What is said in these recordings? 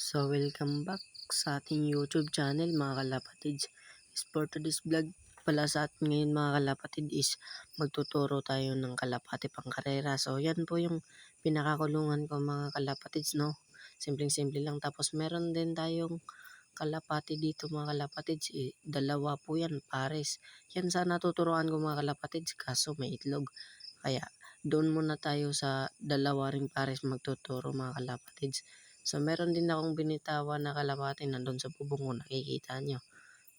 So, welcome back sa ating YouTube channel mga kalapatids. For today's vlog pala sa atin ngayon mga kalapatid is magtuturo tayo ng kalapati pang karera. So, yan po yung pinakakulungan ko mga kalapatids, no? Simpleng-simple lang. Tapos meron din tayong kalapati dito mga kalapatids. Dalawa po yan, pares. Yan sana tuturuan ko mga kalapatids kaso may itlog. Kaya doon muna tayo sa dalawa ring pares magtuturo mga kalapatids. So, meron din akong binitawan na kalapati nandun sa bubong ko, nakikita nyo.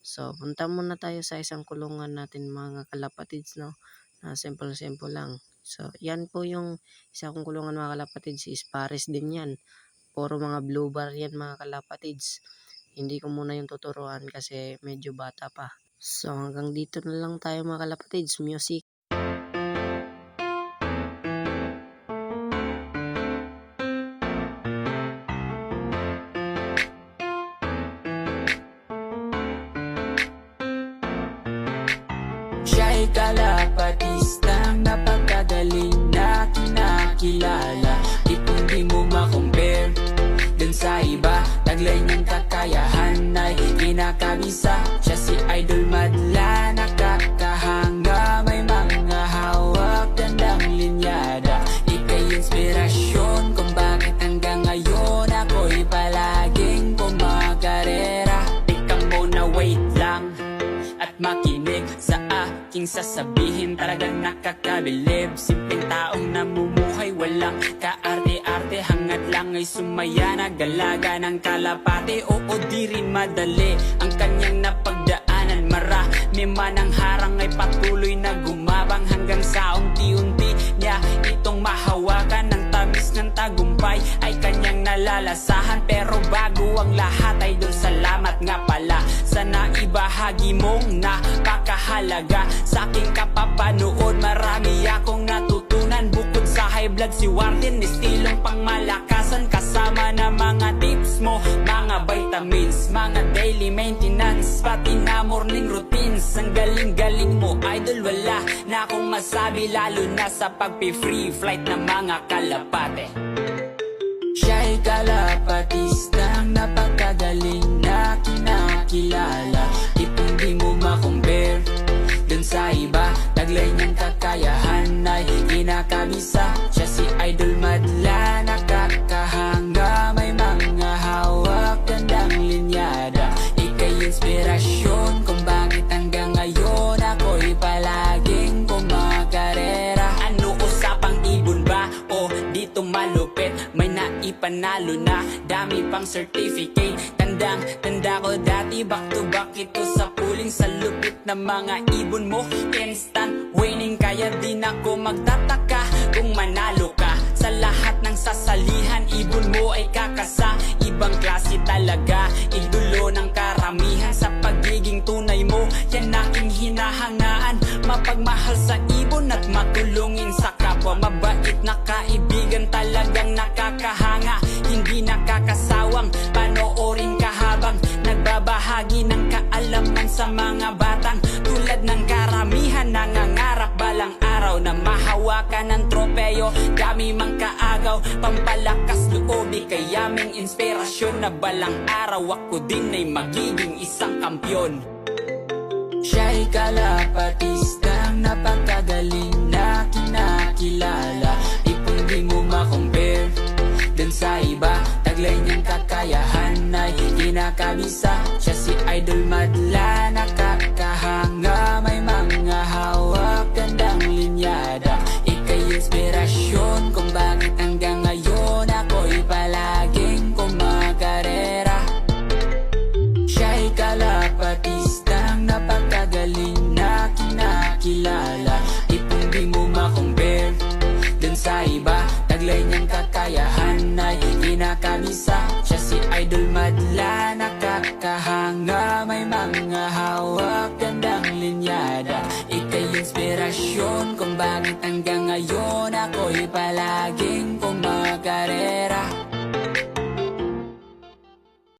So, punta muna tayo sa isang kulungan natin mga kalapatids, no? Na simple lang. So, yan po yung isa kong kulungan mga kalapatids is pares din yan. Puro mga blue bar yan mga kalapatids. Hindi ko muna yung tuturuan kasi medyo bata pa. So, hanggang dito na lang tayo mga kalapatids. Music. Siya'y kalapatistang napakagaling na kinakilala. Di di mo makompare dun sa iba. Taglay niyang kakayahan ay kinakabisa. Siya si Idol Madla, nakakahanga. May mga hawak, gandang linyada. Ika'y inspirasyon kung bakit hanggang ngayon ako'y palaging pumakarera. Tika muna, wait lang at makinig sa aking sasabihin. Talagang nakakabilib. Simpleng taong namumuhay, walang kaarte-arte. Hangat lang ay sumaya, nagalaga ng kalapati. Oo, di rin madali ang kanyang napagdaanan. Marami man ang harang ay patuloy na gumabang hanggang sa unti-unti niya itong mahawakan. Ng tamis ng tagumpay ay kanyang nalalasahan. Pero bago ang lahat ay doon, salamat nga pala sa naibahagi mong napakahalaga sa aking kapapanood. Marami akong natutunan bukod sa high blood si Warden, estilong pangmalakasan kasama na mga tips mo, mga vitamins, mga daily maintenance, pati na morning routines. Ang galing-galing mo idol, wala na akong masabi, lalo na sa pagpi-free flight ng mga kalapate. Siya'y kalapatistang napakagaling na kinakilala. Di mo makompare dun sa iba. Taglay niyang kakayahan ay kinakabisa. Siya si Idol Madla, nakakahanga. May mga hawak, gandang linyada. Ika'y inspirasyon kung bakit hanggang ngayon ako'y palaging pumakarera. Ano usapang ibon ba? O dito malupit, may naipanalo na dami pang certificate. Tanda ko dati, back to back ito sa puling. Sa lupit ng mga ibon mo, instant winning. Kaya din ako magtataka kung manalo ka. Sa lahat ng sasalihan, ibon mo ay kakasa. Ibang klase talaga, idolo ng karamihan. Sa pagiging tunay mo, yan aking hinahangaan. Mapagmahal sa ibon at matulungin sa kapwa. Mabait na kaibigan, talagang nakakahanga. Hindi nakakasawang panoorin ka habang nagbabahagi ng kaalaman sa mga batang tulad ng karamihan. Nangangarap balang araw na mahawakan ng tropeyo. Dami mang kaagaw, pampalakas loob, ikayaming inspirasyon na balang araw ako din ay magiging isang kampyon. Siya'y kalapatistang napakagaling na kinakilala. Di mo makompare dun sa iba. Taglay niyang kakayahan ay kinakabisa. Siya si Idol Madla, nakakahanga. May mga hawak, gandang linyada. Ika'y inspirasyon kung bakit hanggang ngayon ako'y palaging kumakarera. Siya'y kalapatistang napakagaling na kinakilala. Di mo makompare dun sa iba. Taglay niyang kakayahan ay kinakabisa. Siya si Idol Madla, nakakahanga. May mga hawak, gandang linyada. Ika'y inspirasyon kung bakit hanggang ngayon ako'y palaging kumakarera.